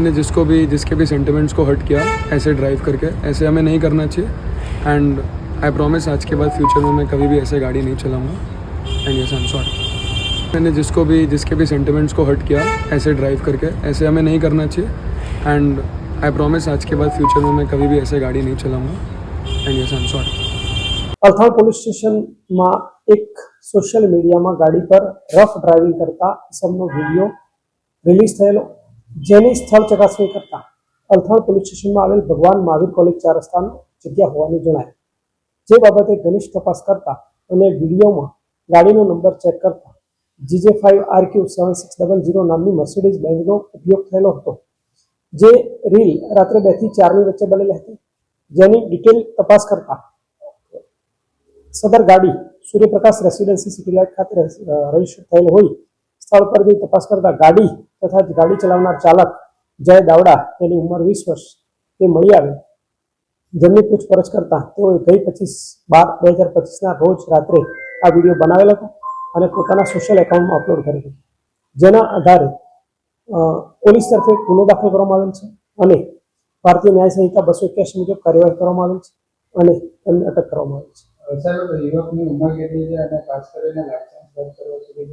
मैंने जिसके भी सेंटिमेंट्स को हर्ट किया ऐसे ड्राइव करके, ऐसे हमें नहीं करना चाहिए। एंड आई प्रॉमिस आज के बाद फ्यूचर में मैं कभी भी ऐसे गाड़ी नहीं चलाऊँगा। And yes, I am sorry. मैंने जिसके भी सेंटिमेंट्स को हर्ट किया ऐसे ड्राइव करके, ऐसे हमें नहीं करना चाहिए। एंड आई प्रॉमिस आज के बाद फ्यूचर में मैं कभी भी ऐसे गाड़ी नहीं चलाऊँगा। And yes, I am sorry. Althan police સ્ટેશનમાં એક સોશિયલ મીડિયામાં ગાડી પર રફ ડ્રાઇવિંગ કરતા ઇસમનો વિડીયો રિલીઝ થયેલો, જેની સ્થળ ચકાસણી કરતા અલથાણ પોલીસ સ્ટેશનમાં આવેલ ભગવાન મહાવીર કોલેજ 4 રસ્તાનો જગ્યા હોવાનું જણાય, જે બાબતે ઘનિષ્ઠ તપાસ કરતા અને વિડીયોમાં ગાડીનો નંબર ચેક કરતા GJ5RQ7600 નામની મર્સિડીઝ બેન્ઝનો ઉપયોગ થયેલો હતો, જે રીલ રાત્રે 2 થી 4 ની વચ્ચે બનેલી હતી, જેની ડિટેલ તપાસ કરતા સદર ગાડી સૂર્યપ્રકાશ રેસિડેન્સી સિટી લાઇટ ખાતે રજીસ્ટર થયેલ હોય સ્થળ પર જઈ તપાસ કરતા ગાડી તથા ગાડી ચલાવનાર ચાલક જય દાવડા, તેની ઉંમર 20 વર્ષ, તે મળી આવે, જેમની પૂછપરછ કરતા તેઓએ ગઈ 25/12/2025ના રોજ રાત્રે આ વિડીયો બનાવેલો હતો અને પોતાના સોશિયલ એકાઉન્ટમાં અપલોડ કરેલો હતો, જેના આધારે પોલીસ તરફે ગુનો દાખલ કરવામાં આવેલ છે અને ભારતીય ન્યાય સંહિતા 281 મુજબ કાર્યવાહી કરવામાં આવેલ છે અને તેમને અટક કરવામાં આવેલ છે। યુવકની ઉંમર કેટલી છે અને ખાસ કરીને લાયસન્સ રદ કરવા સુધી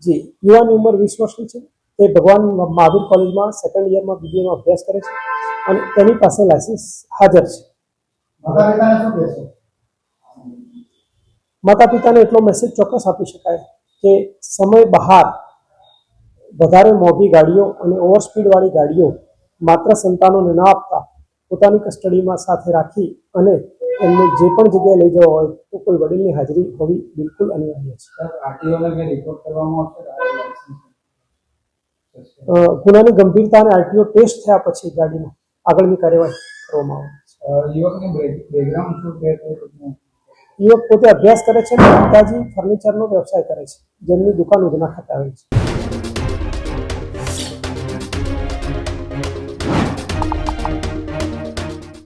જી, યુવાની ઉંમર 20 વર્ષની છે, તે ભગવાન મહાવીર કોલેજમાં સેકન્ડ યરમાં બીબીએમાં અભ્યાસ કરે છે અને તેની પાસે લાયસન્સ હાજર છે। માતા પિતાને એટલો મેસેજ ચોક્કસ આપી શકાય કે સમય બહાર વધારે મોંઘી ગાડીઓ અને ઓવરસ્પીડવાળી ગાડીઓ માત્ર સંતાનોને ન આપતા પોતાની કસ્ટડીમાં સાથે રાખી અને એમને જે પણ જગ્યાએ લઈ જવા હોય તો કોઈ વડીલની હાજરી હોવી બિલકુલ અનિવાર્ય છે। ગુનાની ગંભીરતા અને આરટીઓ ટેસ્ટ થયા પછી ગાડીનો આગળની કાર્યવાહી કરવામાં આવે છે। યુવક પોતે અભ્યાસ કરે છે અને પિતાજી ફર્નિચરનો વ્યવસાય કરે છે, જેમની દુકાન ઉધના ખાતે આવેલી છે।